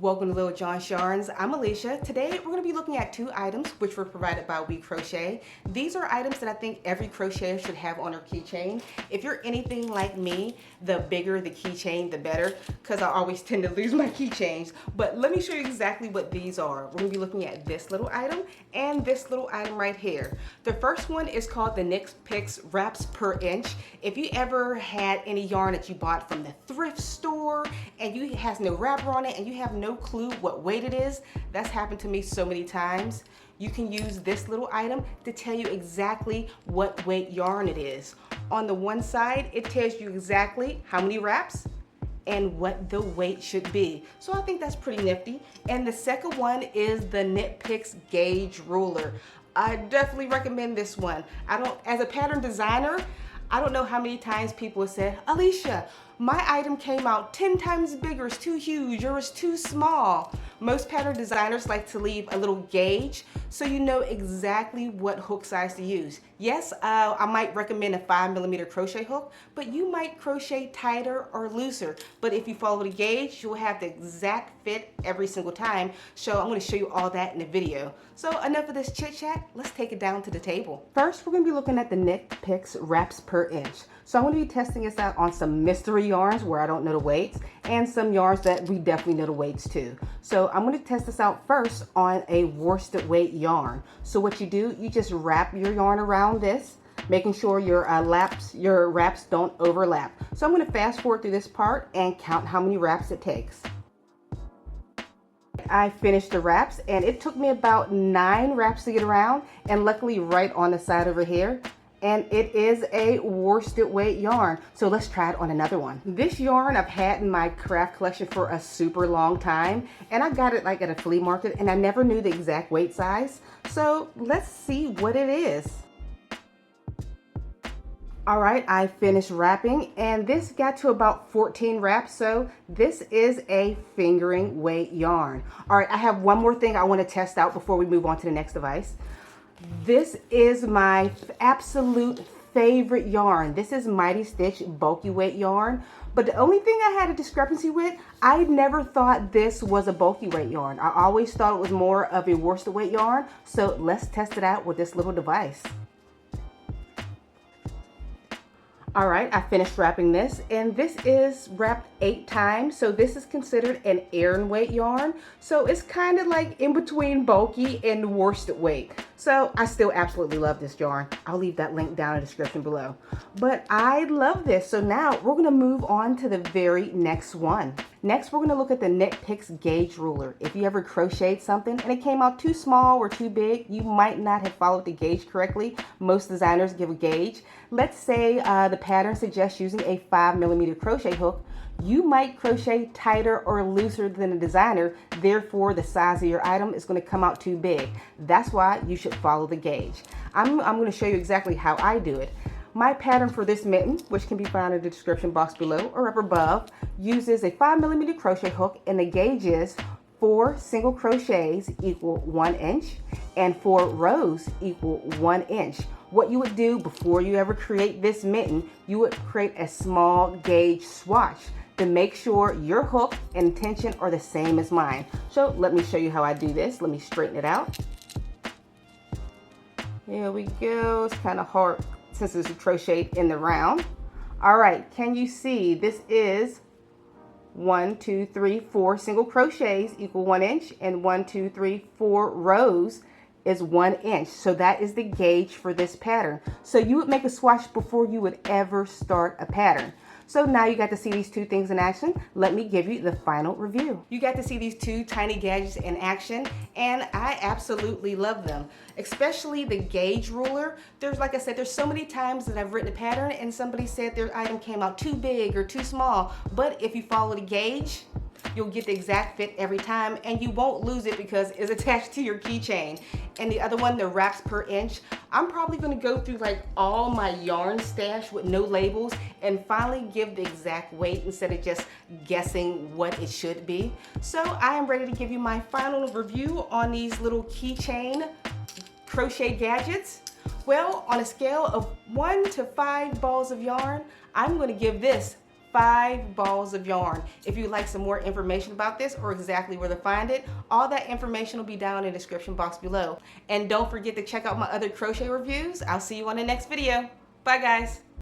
Welcome to Littlejohn Yarns. I'm Alysha. Today we're going to be looking at two items which were provided by We Crochet. These are items that I think every crocheter should have on their keychain. If you're anything like me, the bigger the keychain, the better, because I always tend to lose my keychains. But let me show you exactly what these are. We're going to be looking at this little item and this little item right here. The first one is called the Knit Picks Wraps Per Inch. If you ever had any yarn that you bought from the thrift store and it has no wrapper on it and you have no clue what weight it is, that's happened to me so many times. You can use this little item to tell you exactly what weight yarn it is. On the one side, it tells you exactly how many wraps and what the weight should be. So I think that's pretty nifty. And the second one is the Knit Picks Gauge Ruler. I definitely recommend this one. As a pattern designer, I don't know how many times people have said, Alysha, my item came out 10 times bigger, it's too huge, or it's too small. Most pattern designers like to leave a little gauge so you know exactly what hook size to use. Yes, I might recommend a 5mm crochet hook, but you might crochet tighter or looser. But if you follow the gauge, you'll have the exact fit every single time. So I'm going to show you all that in the video. So enough of this chit chat, let's take it down to the table. First, we're going to be looking at the Knit Picks Wraps Per Inch. So I'm going to be testing this out on some mystery yarns where I don't know the weights and some yarns that we definitely know the weights too. So I'm going to test this out first on a worsted weight yarn. So what you do, you just wrap your yarn around this, making sure your wraps don't overlap. So I'm going to fast forward through this part and count how many wraps it takes. I finished the wraps and it took me about 9 wraps to get around, and luckily right on the side over here. And it is a worsted weight yarn. So let's try it on another one. This yarn I've had in my craft collection for a super long time, and I got it like at a flea market and I never knew the exact weight size. So let's see what it is. All right, I finished wrapping and this got to about 14 wraps. So this is a fingering weight yarn. All right, I have one more thing I want to test out before we move on to the next device. This is my absolute favorite yarn. This is Mighty Stitch bulky weight yarn. But the only thing I had a discrepancy with, I never thought this was a bulky weight yarn. I always thought it was more of a worsted weight yarn. So let's test it out with this little device. All right, I finished wrapping this, and this is wrapped 8 times. So this is considered an Aran weight yarn. So it's kind of like in between bulky and worsted weight. So I still absolutely love this yarn. I'll leave that link down in the description below. But I love this. So now we're gonna move on to the very next one. Next, we're gonna look at the Knit Picks Gauge Ruler. If you ever crocheted something and it came out too small or too big, you might not have followed the gauge correctly. Most designers give a gauge. Let's say the pattern suggests using a 5mm crochet hook. You might crochet tighter or looser than the designer, therefore the size of your item is going to come out too big. That's why you should follow the gauge. I'm going to show you exactly how I do it. My pattern for this mitten, which can be found in the description box below or up above, uses a 5mm crochet hook, and the gauge is 4 single crochets equal 1 inch and 4 rows equal 1 inch. What you would do before you ever create this mitten, you would create a small gauge swatch to make sure your hook and tension are the same as mine. So let me show you how I do this. Let me straighten it out. There we go. It's kind of hard since it's crocheted in the round. All right, can you see this is 1, 2, 3, 4 single crochets equal 1 inch, and 1, 2, 3, 4 rows is 1 inch. So that is the gauge for this pattern. So you would make a swatch before you would ever start a pattern. So now you got to see these two things in action. Let me give you the final review. You got to see these two tiny gadgets in action, and I absolutely love them. Especially the gauge ruler. Like I said, there's so many times that I've written a pattern and somebody said their item came out too big or too small. But if you follow the gauge, you'll get the exact fit every time, and you won't lose it because it's attached to your keychain. And the other one, the wraps per inch, I'm probably going to go through like all my yarn stash with no labels and finally give the exact weight instead of just guessing what it should be. So I am ready to give you my final review on these little keychain crochet gadgets. Well, on a scale of 1 to 5 balls of yarn, I'm going to give this 5 balls of yarn. If you'd like some more information about this or exactly where to find it, all that information will be down in the description box below. And don't forget to check out my other crochet reviews. I'll see you on the next video. Bye guys.